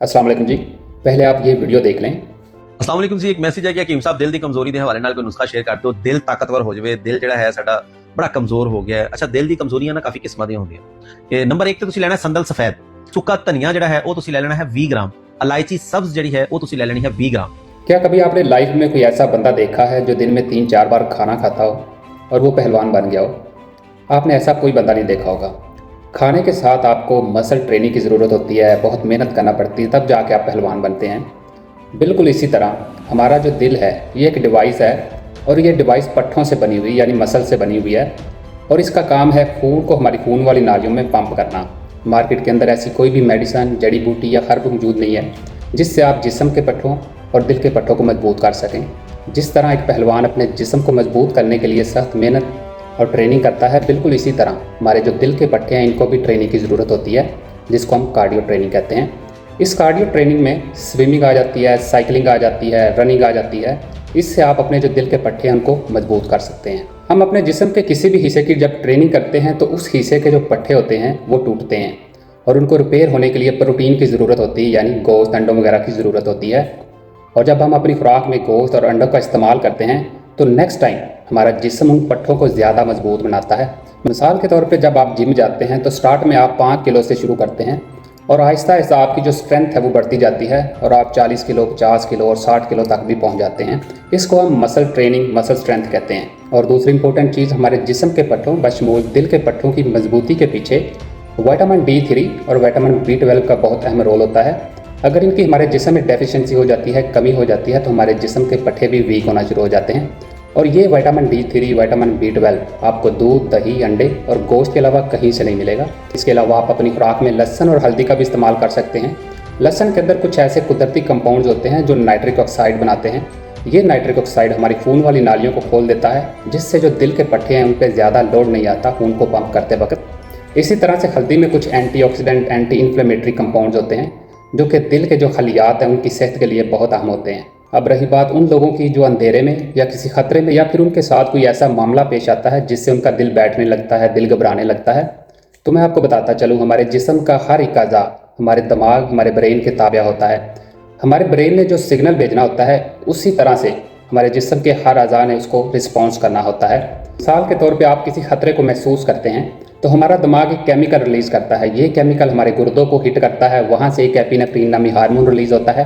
अस्सलाम वालेकुम जी। पहले आप ये वीडियो देख लें। अस्सलाम वालेकुम जी। एक मैसेज है कि हकीम साहब दिल दी कमजोरी ਦੇ ਹਵਾਲੇ ਨਾਲ ਕੋਈ ਨੁਸਖਾ ਸ਼ੇਅਰ ਕਰ ਦਿਓ। ਦਿਲ ਤਾਕਤਵਰ ਹੋ ਜਾਵੇ। ਦਿਲ ਜਿਹੜਾ ਹੈ ਸਾਡਾ ਬੜਾ ਕਮਜ਼ੋਰ ਹੋ ਗਿਆ ਹੈ। ਅੱਛਾ, ਦਿਲ ਦੀ ਕਮਜ਼ੋਰੀਆਂ ਨਾ ਕਾਫੀ ਕਿਸਮਾਂ ਦੀਆਂ ਹੁੰਦੀਆਂ। ਇਹ ਨੰਬਰ 1 ਤੇ ਤੁਸੀਂ ਲੈਣਾ ਸੰਦਲ ਸਫੈਦ। ਸੁੱਕਾ ਧਨੀਆ ਜਿਹੜਾ ਹੈ ਉਹ ਤੁਸੀਂ ਲੈ ਲੈਣਾ ਹੈ 20 ग्राम। इलायची सब्ज ਜਿਹੜੀ है वो ਤੁਸੀਂ ਲੈ ਲੈਣੀ है 20 ग्राम। क्या कभी आपने लाइफ में कोई ऐसा बंदा देखा है जो दिन में 3-4 बार खाना खाता हो और वो पहलवान बन गया हो? आपने ऐसा कोई बंदा नहीं देखा होगा। खाने के साथ आपको मसल ट्रेनिंग की ज़रूरत होती है, बहुत मेहनत करना पड़ती है, तब जाके आप पहलवान बनते हैं। बिल्कुल इसी तरह हमारा जो दिल है ये एक डिवाइस है और ये डिवाइस पट्ठों से बनी हुई यानी मसल से बनी हुई है और इसका काम है खून को हमारी खून वाली नालियों में पंप करना। मार्केट के अंदर ऐसी कोई भी मेडिसिन, जड़ी बूटी या हर्ब मौजूद नहीं है जिससे आप जिस्म के पट्ठों और दिल के पट्ठों को मजबूत कर सकें। जिस तरह एक पहलवान अपने जिस्म को मजबूत करने के लिए सख्त मेहनत और ट्रेनिंग करता है, बिल्कुल इसी तरह हमारे जो दिल के पट्टे हैं इनको भी ट्रेनिंग की ज़रूरत होती है, जिसको हम कार्डियो ट्रेनिंग कहते हैं। इस कार्डियो ट्रेनिंग में स्विमिंग आ जाती है, साइकिलिंग आ जाती है, रनिंग आ जाती है। इससे आप अपने जो दिल के पट्टे हैं उनको मजबूत कर सकते हैं। हम अपने जिस्म के किसी भी हिस्से की जब ट्रेनिंग करते हैं तो उस हिस्से के जो पट्टे होते हैं वो टूटते हैं और उनको रिपेयर होने के लिए प्रोटीन की ज़रूरत होती है, यानी गोश्त, अंडों वगैरह की ज़रूरत होती है। और जब हम अपनी खुराक में गोश्त और अंडों का इस्तेमाल करते हैं तो नेक्स्ट टाइम हमारा जिस्म उन पट्ठों को ज़्यादा मजबूत बनाता है। मिसाल के तौर पे जब आप जिम जाते हैं तो स्टार्ट में आप 5 किलो से शुरू करते हैं और आहिस्ता आहिस्ता आपकी जो स्ट्रेंथ है वो बढ़ती जाती है और आप 40 किलो, 50 किलो और 60 किलो तक भी पहुंच जाते हैं। इसको हम मसल ट्रेनिंग, मसल स्ट्रेंथ कहते हैं। और दूसरी इंपॉर्टेंट चीज़, हमारे जिस्म के पट्ठों बशमूल दिल के पट्ठों की मजबूती के पीछे विटामिन D3 और विटामिन B12 का बहुत अहम रोल होता है। अगर इनकी हमारे जिस्म में डेफिशिएंसी हो जाती है, कमी हो जाती है, तो हमारे जिस्म के पट्ठे भी वीक होना शुरू हो जाते हैं। और ये विटामिन D3, विटामिन B12 आपको दूध, दही, अंडे और गोश्त के अलावा कहीं से नहीं मिलेगा। इसके अलावा आप अपनी खुराक में लहसुन और हल्दी का भी इस्तेमाल कर सकते हैं। लहसुन के अंदर कुछ ऐसे कुदरती कंपाउंड्स होते हैं जो नाइट्रिक ऑक्साइड बनाते हैं। ये नाइट्रिक ऑक्साइड हमारी खून वाली नालियों को खोल देता है, जिससे जो दिल के पट्टे हैं उन पर ज़्यादा लोड नहीं आता खून को पंप करते वक्त। इसी तरह से हल्दी में कुछ एंटीऑक्सीडेंट, एंटी इन्फ्लेमेटरी कंपाउंड्स होते हैं जो कि दिल के जो खलियात हैं उनकी सेहत के लिए बहुत अहम होते हैं। अब रही बात उन लोगों की जो अंधेरे में या किसी खतरे में या फिर उनके साथ कोई ऐसा मामला पेश आता है जिससे उनका दिल बैठने लगता है, दिल घबराने लगता है, तो मैं आपको बताता चलूँ, हमारे जिस्म का हर एक अज़ा हमारे दिमाग, हमारे ब्रेन के ताबे होता है। हमारे ब्रेन ने जो सिग्नल भेजना होता है उसी तरह से हमारे जिस्म के हर अज़ा ने उसको रिस्पॉन्स करना होता है। मिसाल के तौर पर आप किसी खतरे को महसूस करते हैं तो हमारा दिमाग एक केमिकल रिलीज़ करता है। ये केमिकल हमारे गुर्दों को हिट करता है, वहाँ से एक एपिनेफ्रिन नामी हार्मोन रिलीज़ होता है।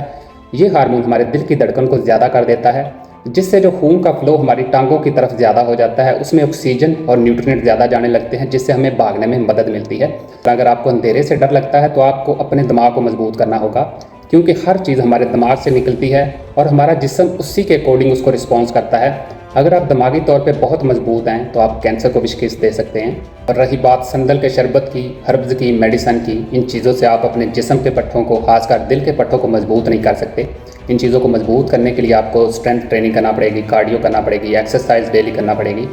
ये हार्मोन हमारे दिल की धड़कन को ज़्यादा कर देता है, जिससे जो खून का फ्लो हमारी टांगों की तरफ ज़्यादा हो जाता है, उसमें ऑक्सीजन और न्यूट्रिएंट ज़्यादा जाने लगते हैं, जिससे हमें भागने में मदद मिलती है। अगर आपको अंधेरे से डर लगता है तो आपको अपने दिमाग को मजबूत करना होगा, क्योंकि हर चीज़ हमारे दिमाग से निकलती है और हमारा जिस्म उसी के अकॉर्डिंग उसको रिस्पॉन्स करता है। अगर आप दिमागी तौर पे बहुत मजबूत हैं तो आप कैंसर को भी शिकस्त दे सकते हैं। और रही बात संदल के शरबत की, हर्ब्स की, मेडिसन की, इन चीज़ों से आप अपने जिस्म के पट्ठों को, खासकर दिल के पट्ठों को मजबूत नहीं कर सकते। इन चीज़ों को मजबूत करने के लिए आपको स्ट्रेंथ ट्रेनिंग करना पड़ेगी, कार्डियो करना पड़ेगी, एक्सरसाइज डेली करना पड़ेगी।